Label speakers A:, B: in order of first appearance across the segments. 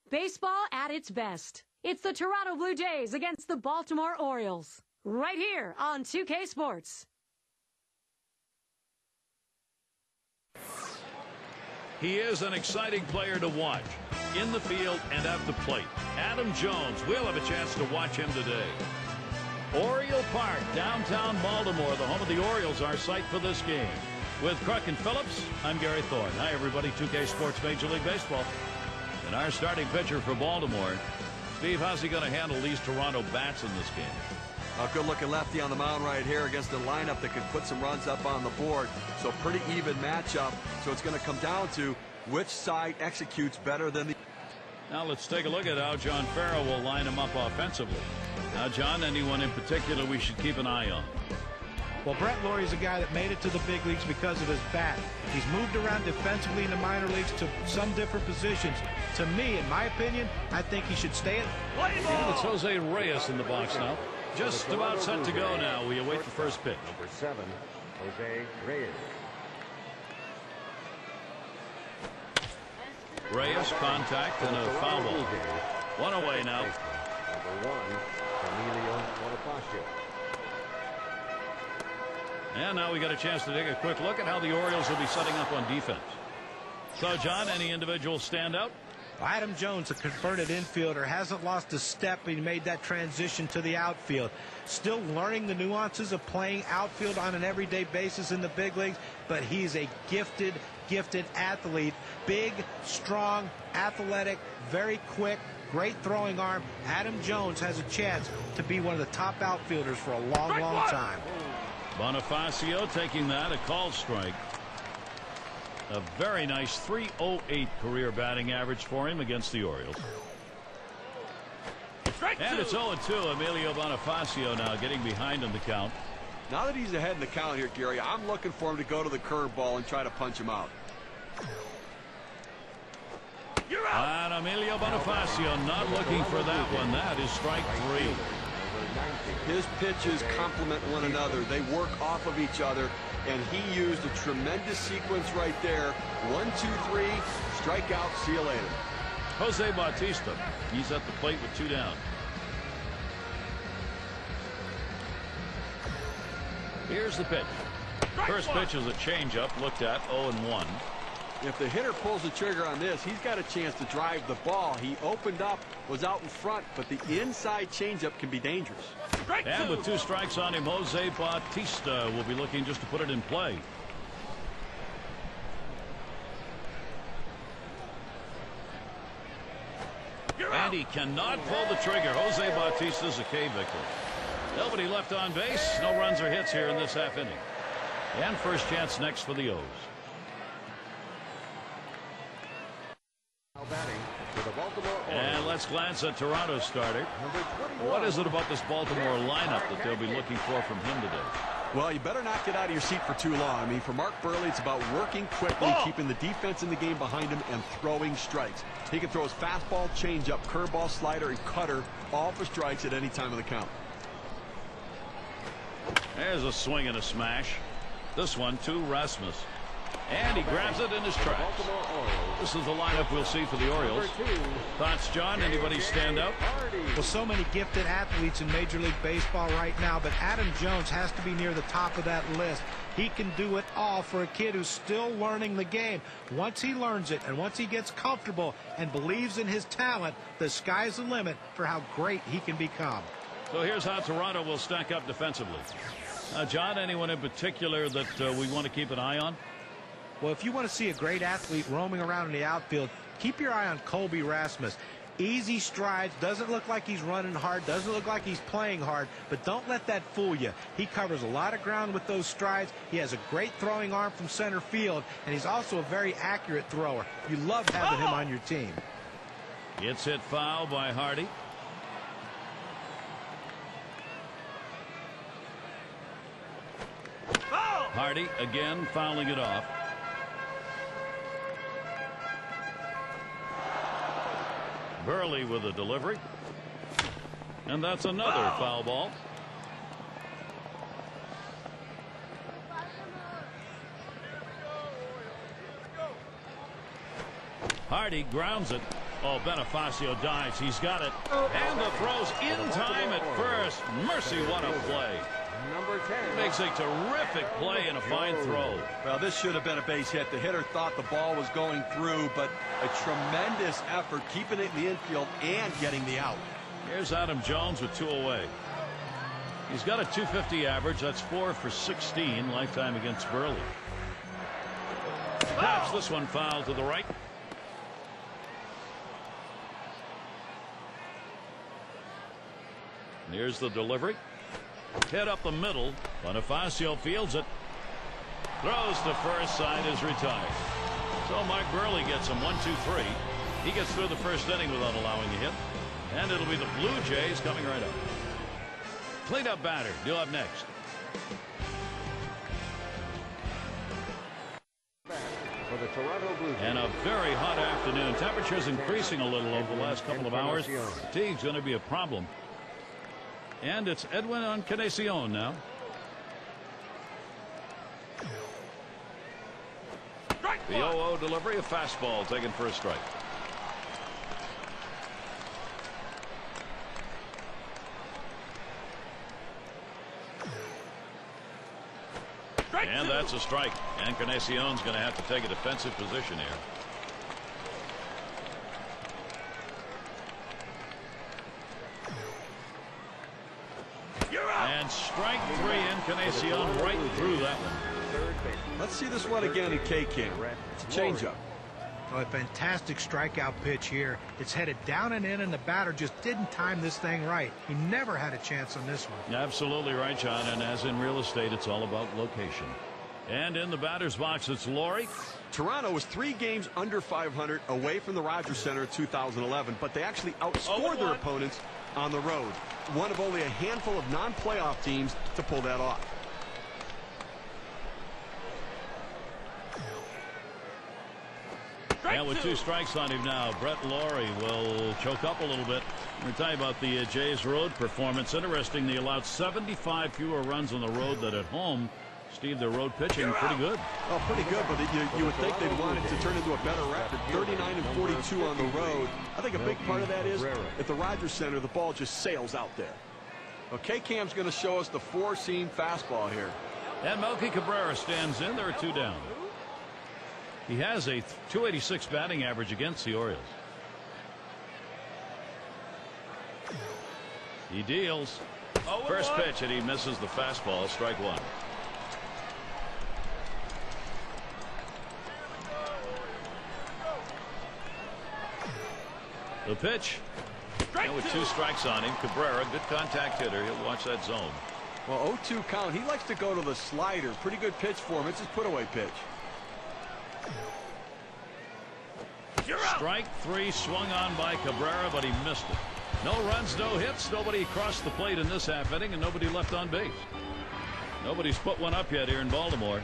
A: Baseball at its best. It's the Toronto Blue Jays against the Baltimore Orioles. Right here on 2K Sports.
B: He is an exciting player to watch, in the field and at the plate. Adam Jones, we'll have a chance to watch him today. Oriole Park, downtown Baltimore, the home of the Orioles, our site for this game. With Kruk and Phillips, I'm Gary Thorne. Hi, everybody. 2K Sports Major League Baseball. And our starting pitcher for Baltimore. Steve, how's he going to handle these Toronto bats in this game?
C: A good-looking lefty on the mound right here against a lineup that can put some runs up on the board. So pretty even matchup. So it's going to come down to which side executes better than the...
B: Now let's take a look at how John Farrell will line him up offensively. Now, John, anyone in particular we should keep an eye on?
D: Well, Brett Lawrie's a guy that made it to the big leagues because of his bat. He's moved around defensively in the minor leagues to some different positions. To me, in my opinion, I think he should stay at...
B: And it's Jose Reyes in the box now. Just about set to go now. We await the first pitch.
E: Number 7, Jose Reyes.
B: Reyes, contact, and a foul ball. One away now.
E: Number 1, Emilio Bonifacio.
B: And now we got a chance to take a quick look at how the Orioles will be setting up on defense. So, John, any individual stand out?
D: Adam Jones, a converted infielder, hasn't lost a step. He made that transition to the outfield. Still learning the nuances of playing outfield on an everyday basis in the big leagues, but he's a gifted athlete. Big, strong, athletic, very quick, great throwing arm. Adam Jones has a chance to be one of the top outfielders for a long time.
B: Bonifacio taking that, a called strike. A very nice .308 career batting average for him against the Orioles. And it's 0-2. Emilio Bonifacio now getting behind in the count.
C: Now that he's ahead in the count here, Gary, I'm looking for him to go to the curveball and try to punch him out.
B: And Emilio Bonifacio not looking for that one. That is strike 3.
C: His pitches complement one another. They work off of each other, and he used a tremendous sequence right there. 1, 2, 3, strike out, see you later.
B: Jose Bautista, he's at the plate with 2 down. Here's the pitch. First pitch is a changeup, looked at 0-1.
C: If the hitter pulls the trigger on this, he's got a chance to drive the ball. He opened up, was out in front, but the inside changeup can be dangerous.
B: And with 2 strikes on him, Jose Bautista will be looking just to put it in play. And he cannot pull the trigger. Jose Bautista's a K victim. Nobody left on base. No runs or hits here in this half inning. And first chance next for the O's. And let's glance at Toronto's starter. What is it about this Baltimore lineup that they'll be looking for from him today?
C: Well, you better not get out of your seat for too long. I mean, for Mark Buehrle, it's about working quickly, keeping the defense in the game behind him, and throwing strikes. He can throw his fastball, changeup, curveball, slider, and cutter, all for strikes at any time of the count.
B: There's a swing and a smash. This one to Rasmus. And he grabs it in his tracks. This is the lineup we'll see for the Orioles. Thoughts, John? Anybody stand out?
D: Well, so many gifted athletes in Major League Baseball right now, but Adam Jones has to be near the top of that list. He can do it all for a kid who's still learning the game. Once he learns it and once he gets comfortable and believes in his talent, the sky's the limit for how great he can become.
B: So here's how Toronto will stack up defensively. John, anyone in particular that we want to keep an eye on?
D: Well, if you want to see a great athlete roaming around in the outfield, keep your eye on Colby Rasmus. Easy strides, doesn't look like he's running hard, doesn't look like he's playing hard, but don't let that fool you. He covers a lot of ground with those strides. He has a great throwing arm from center field, and he's also a very accurate thrower. You love having him on your team.
B: It's hit foul by Hardy. Hardy again fouling it off. Buehrle with a delivery. And that's another foul ball. Hardy grounds it. Oh, Bonifacio dives. He's got it. And the throw's in time at first. Mercy, what a play.
E: Number 10.
B: Makes a terrific play and a fine throw.
C: Well, this should have been a base hit. The hitter thought the ball was going through, but a tremendous effort keeping it in the infield and getting the out.
B: Here's Adam Jones with 2 away. He's got a .250 average. That's 4 for 16 lifetime against Buehrle. Taps this one foul to the right. Here's the delivery. Hit up the middle. Bonifacio fields it. Throws to first. Side is retired. So Mike Buehrle gets him 1-2-3. He gets through the first inning without allowing a hit. And it'll be the Blue Jays coming right up. Cleanup batter due up next.
E: For the Toronto Blue Jays.
B: And a very hot afternoon. Temperatures increasing a little over the last couple of hours. Fatigue's going to be a problem. And it's Edwin Encarnacion now. The 0-0 delivery, a fastball taken for a strike. And that's a strike. Encarnacion's going to have to take a defensive position here. And strike 3, Encarnacion right through that one.
C: Let's see this one again in K-Cam. It's a changeup.
D: Oh, a fantastic strikeout pitch here. It's headed down and in, and the batter just didn't time this thing right. He never had a chance on this one.
B: Absolutely right, John. And as in real estate, it's all about location. And in the batter's box, it's Laurie.
C: Toronto was 3 games under 500 away from the Rogers Center in 2011, but they actually outscored their opponents on the road. One of only a handful of non-playoff teams to pull that off.
B: And with 2 strikes on him now, Brett Laurie will choke up a little bit. We're talking about the Jays' road performance. Interesting, they allowed 75 fewer runs on the road than at home. Steve, their road pitching pretty good.
C: Oh, pretty good, but you would think they'd want it to turn into a better record. 39-42 on the road. I think a big part of that is at the Rogers Center, the ball just sails out there. Okay, Cam's going to show us the 4-seam fastball here.
B: And Melky Cabrera stands in. There are 2 down. He has a .286 batting average against the Orioles. He deals. First pitch, and he misses the fastball. Strike 1. The pitch. And with 2 strikes on him, Cabrera, good contact hitter. He'll watch that zone.
C: Well, 0-2 count. He likes to go to the slider. Pretty good pitch for him. It's his put-away pitch.
B: Strike 3 swung on by Cabrera, but he missed it. No runs, no hits. Nobody crossed the plate in this half inning, and nobody left on base. Nobody's put one up yet here in Baltimore.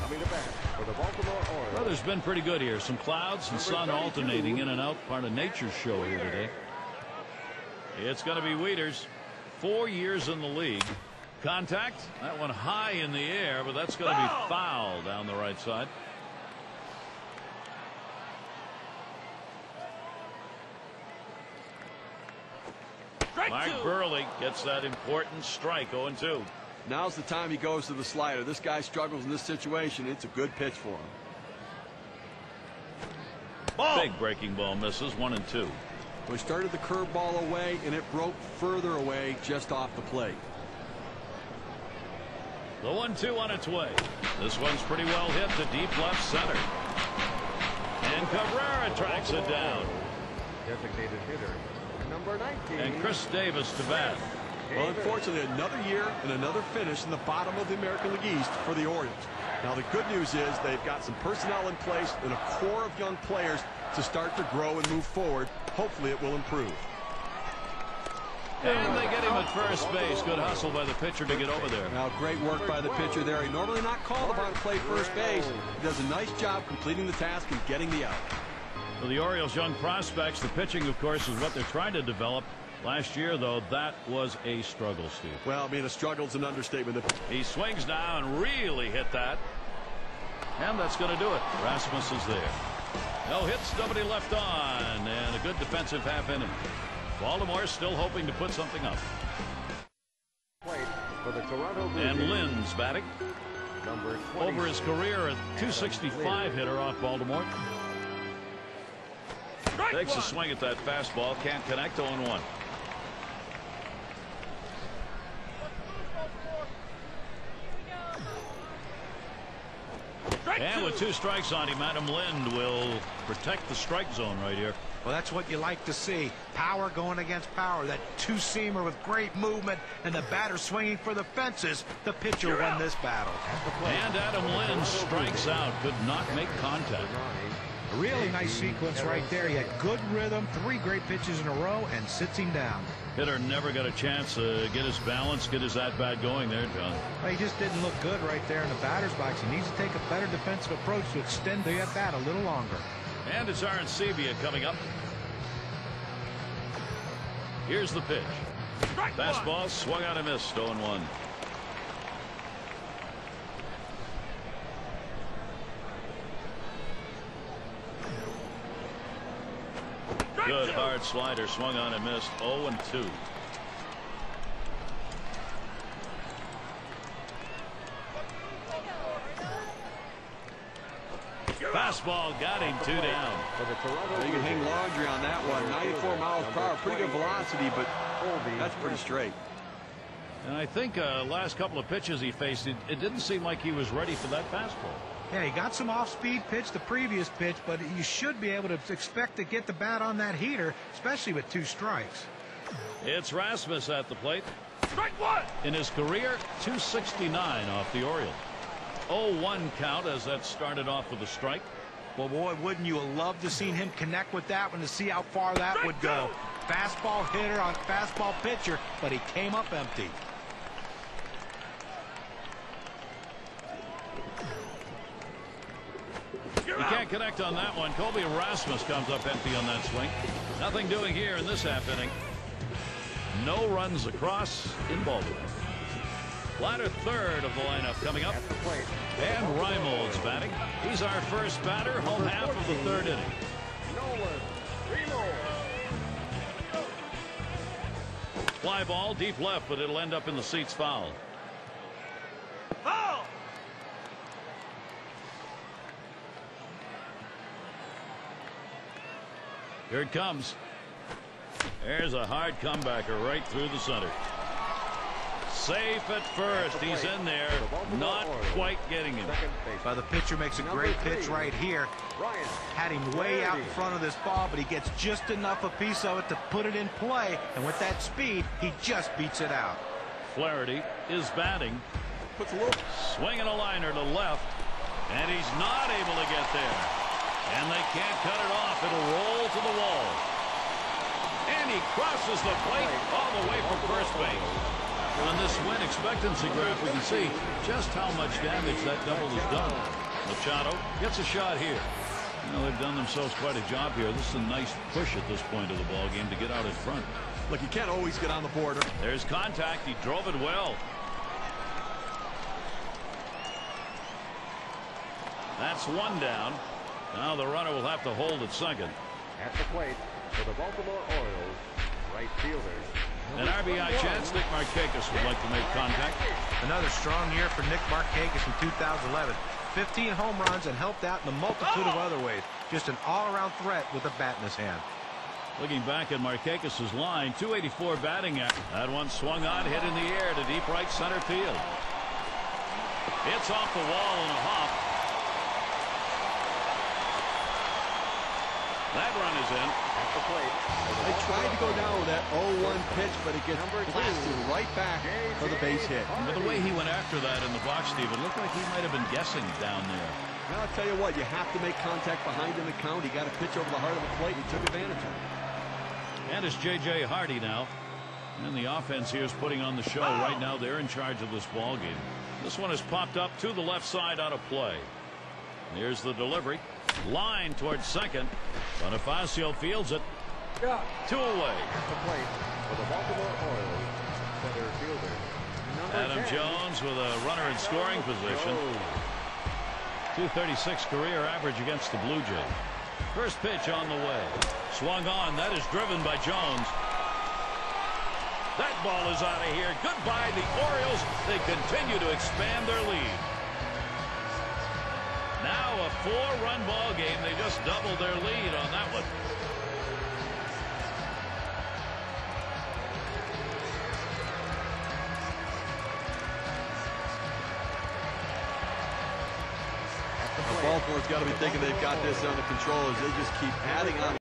E: Coming to bat for the Baltimore Orioles.
B: Weather's been pretty good here. Some clouds and sun alternating in and out. Part of nature's show here today. It's going to be Wieters. 4 years in the league. Contact. That one high in the air, but that's going to be foul down the right side. Mike Buehrle gets that important strike. 0-2.
C: Now's the time he goes to the slider. This guy struggles in this situation. It's a good pitch for him.
B: Big breaking ball misses. 1-2.
C: We started the curveball away, and it broke further away just off the plate.
B: The 1-2 on its way. This one's pretty well hit to deep left center. And Cabrera tracks it down.
E: Designated hitter, number 19.
B: And Chris Davis to bat.
C: Well, unfortunately, another year and another finish in the bottom of the American League East for the Orioles. Now, the good news is they've got some personnel in place and a core of young players to start to grow and move forward. Hopefully, it will improve.
B: And they get him at first base. Good hustle by the pitcher to get over there.
C: Now, great work by the pitcher there. He's normally not called upon to play first base. He does a nice job completing the task and getting the out.
B: For the Orioles' young prospects, the pitching, of course, is what they're trying to develop. Last year, though, that was a struggle, Steve.
C: Well, I mean, a struggle's an understatement.
B: He swings now and really hit that. And that's going to do it. Rasmus is there. No hits, nobody left on, and a good defensive half inning. Baltimore still hoping to put something up.
E: For the Toronto Blue
B: And
E: Jays,
B: Lynn's batting.
E: number 20.
B: Over his career, a .265 hitter off Baltimore. Takes a swing at that fastball, can't connect. 0-1. And with 2 strikes on him, Adam Lind will protect the strike zone right here.
D: Well, that's what you like to see. Power going against power. That two-seamer with great movement, and the batter swinging for the fences. The pitcher won this battle.
B: And Adam Lind strikes out. Could not make contact.
D: A really nice sequence right there. He had good rhythm, 3 great pitches in a row, and sits him down.
B: Hitter never got a chance to get his balance, get his at-bat going there, John.
D: Well, he just didn't look good right there in the batter's box. He needs to take a better defensive approach to extend the at-bat a little longer.
B: And it's Arancibia coming up. Here's the pitch. Fastball swung out and missed. 0-1. Good hard slider swung on and missed. 0-2. Fastball got him 2 down.
E: For the Toronto
C: You can
E: Blue
C: hang
E: Jays,
C: laundry on that one. 94 miles per hour. Pretty good velocity, but that's pretty straight.
B: And I think last couple of pitches he faced, it didn't seem like he was ready for that fastball.
D: Yeah, he got some off-speed pitch the previous pitch, but you should be able to expect to get the bat on that heater, especially with 2 strikes.
B: It's Rasmus at the plate. Strike 1. In his career, .269 off the Orioles. 0-1 count as that started off with a strike.
D: Well, boy, wouldn't you have loved to seen him connect with that one to see how far that would go. Fastball hitter on fastball pitcher, but he came up empty.
B: He can't connect on that one. Colby Rasmus comes up empty on that swing. Nothing doing here in this half inning. No runs across in Baltimore. Latter third of the lineup coming up. And Reimold's batting. He's our first batter, home half of the 3rd inning. Fly ball deep left, but it'll end up in the seats foul. Here it comes. There's a hard comebacker right through the center. Safe at first. He's in there. Not quite getting him.
D: Well, the pitcher makes a great pitch right here. Had him way out in front of this ball, but he gets just enough a piece of it to put it in play. And with that speed, he just beats it out.
B: Flaherty is batting.
C: Puts a little
B: Swinging a liner to left. And he's not able to get there. And they can't cut it off. It'll roll to the wall. And he crosses the plate all the way from first base. On this win expectancy graph, we can see just how much damage that double has done. Machado gets a shot here. You know, they've done themselves quite a job here. This is a nice push at this point of the ball game to get out in front.
C: Look, you can't always get on the border.
B: There's contact. He drove it well. That's 1 down. Now the runner will have to hold at second.
E: At the plate for the Baltimore Orioles, right fielder.
B: An RBI chance. Nick Markakis would like to make contact.
D: Another strong year for Nick Markakis in 2011. 15 home runs and helped out in a multitude of other ways. Just an all-around threat with a bat in his hand.
B: Looking back at Markakis' line, .284 batting average. That one swung on, hit in the air to deep right center field. It's off the wall in a hop. That run is in.
E: At the plate.
C: They tried to go down with that 0-1 pitch, but it gets blasted right back for the base hit.
B: But the way he went after that in the box, Steve, it looked like he might have been guessing down there.
C: Now, I'll tell you what, you have to make contact behind him and count. He got a pitch over the heart of the plate. He took advantage of it.
B: And it's J.J. Hardy now. And the offense here is putting on the show. Right now, they're in charge of this ball game. This one has popped up to the left side out of play. Here's the delivery. Line towards second. Bonifacio fields it. 2 away.
E: At the plate for the Baltimore Orioles, center fielder.
B: Adam Jones with a runner in scoring position. .236 career average against the Blue Jays. First pitch on the way. Swung on. That is driven by Jones. That ball is out of here. Goodbye, the Orioles. They continue to expand their lead. Now a 4-run ball game. They just doubled their lead on that one.
C: Baltimore's got to be thinking they've got this under control as they just keep adding on.